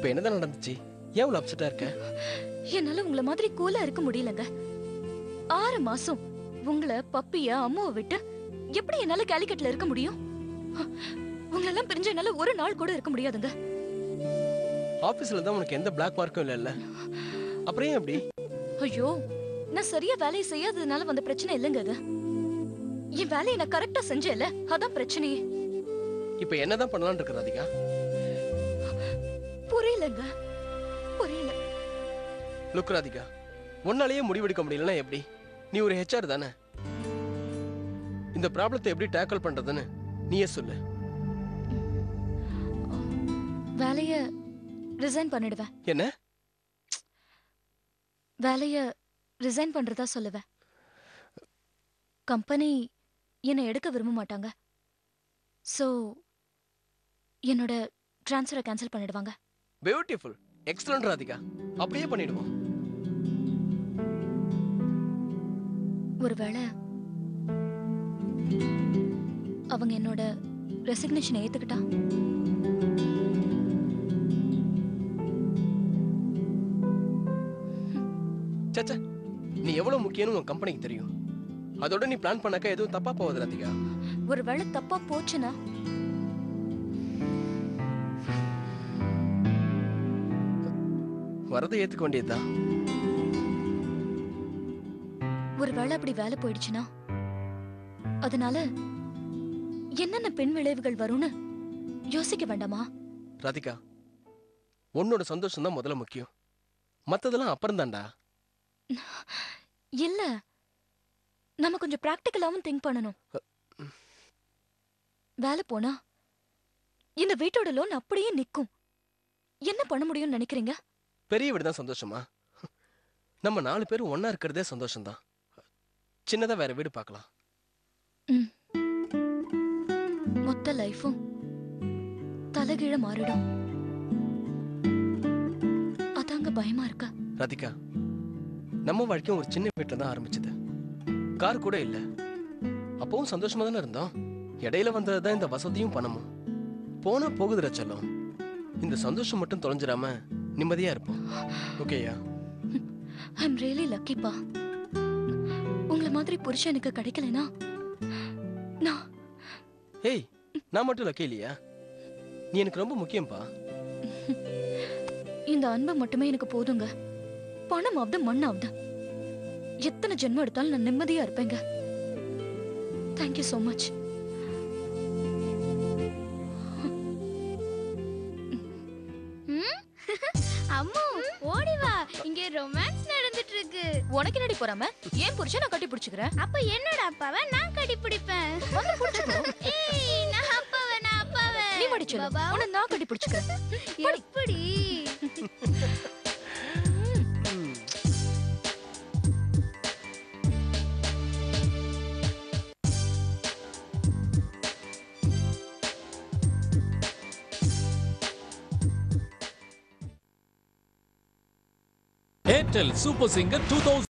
இப்ப என்னதான் நடந்துச்சு? ஏன் இவ்வளவு அப்செட்டா இருக்க? என்னால உங்கள மாதிரி கூலா இருக்க முடியலங்க. 6 மாசம் உங்களை பப்பியா அம்மாவை விட்டு எப்படி என்னால கேலிக்கட்ல இருக்க முடியும்? உங்களெல்லாம் பிரிஞ்ச என்னால ஒரு நாள் கூட இருக்க முடியாதுங்க. ஆபீஸ்ல தான் உனக்கு எந்த பிளாக் மார்க்கும் இல்ல. அப்புறம் ஏன் அப்படி? ஐயோ, நான் சரியா வேலையை செய்யாததுனால வந்த பிரச்சனை இல்லைங்க அது. என் வேலையை நான் கரெக்டா செஞ்சேன்ல, அதான் பிரச்சனையே. இப்ப என்னதான் பண்ணலாம்னு இருக்க ராதிகா? புரியலங்க, புரியல. லுக் ராதிகா, உன்னாலேயே முடிவெடுக்க முடியலன்னா எப்படி? நீ ஒரு ஹெச்ஆர் தானே. இந்த ப்ராப்ளத்தை எப்படி டேக்கிள் பண்றதுன்னு நீயே சொல்லு. வேலைய ரிசைன் பண்ணிடுவேன். என்ன? வேலைய ரிசைன் பண்றதா சொல்லுவேன். கம்பெனி என்னை எடுக்க விரும்ப மாட்டாங்க. சோ என்னோட ட்ரான்ஸ்ஃபரை கேன்சல் பண்ணிடுவாங்க. Beautiful, excellent Radhika. அப்படியே பண்ணிடுவோம். ஒருவேளை அவங்க என்னோட ரெசிக்னேஷன் ஏத்துக்கிட்டா? சச்சா, நீ எவ்வளவு முக்கியம்னு உன் கம்பெனிக்கு தெரியும். அதோட நீ பிளான் பண்ணாக்க எதுவும் தப்பா போகுது ராதிகா. ஒருவேளை தப்பா போச்சுன்னா வரதை ஏத்துக்க வேண்டியதுதான். ஒருவேளை அப்படி வேலை போயிடுச்சுன்னா அதனால என்னென்ன பின் விளைவுகள் வரும்னு யோசிக்க வேண்டாமா? ராதிகா, உன்னோட சந்தோஷம் தான் முதல்ல முக்கியம். மத்ததெல்லாம் அப்புறம் தான்டா. இல்ல, நம்ம கொஞ்சம் பிராக்டிகலாவும் திங்க் பண்ணணும். வேலை போனா இந்த வீட்டோட லோன் அப்படியே நிக்கும். என்ன பண்ண முடியும்னு நினைக்கிறீங்க? பெரிய வீடு தான் சந்தோஷமா? நம்ம 4 பேரும் ஒன்னா இருக்கிறதே சந்தோஷம்தான். சின்னதா வேற வீடு பார்க்கலாம். மொத்த லைஃபும் தலைகீழ மாறிடும். அதாங்க பயமா இருக்கா? ராதிகா, நம்ம வாழ்க்கையும் ஒரு சின்ன வீட்டுல தான் ஆரம்பிச்சது. கார் கூட இல்ல. அப்பவும் சந்தோஷமா தானே இருந்தோம். இடையில வந்ததுதான் இந்த வசதியும் பணமும். போனா போகுதுற செல்லம். இந்த சந்தோஷம் மட்டும் தொலைஞ்சிடாம நிம்மதியா இருப்போம். ஓகேயா? ஐ அம் ரியலி லக்கிப்பா. உங்கள மாதிரி புருஷன் எனக்கு கிடைக்கலனா ஏய், நான் மட்டும் லக்கி இல்லையா? நீ எனக்கு ரொம்ப முக்கியம்பா. இந்த அன்பு மட்டுமே எனக்கு போதுங்க. பணம் ஆவது மண்ணாவது எத்தனை ஜென்மம் எடுத்தாலும் நான் நிம்மதியா இருப்பேங்க. Thank you so much. அம்மு ஓடி வா, இங்க ரொமான்ஸ் நடந்துட்டு இருக்கு. உனக்கு என்னடி போறாம? ஏன் புருஷன் நான் கட்டி பிடிச்சுக்கிறேன். அப்ப என்னோட அப்பாவை நான் கட்டி பிடிப்பேன். ஏய், நான் அப்பாவை நீ மடி சொல்லு, உன்னை நான் கட்டி பிடிச்சுக்கிறேன். எப்படி? Airtel Super Singer 2000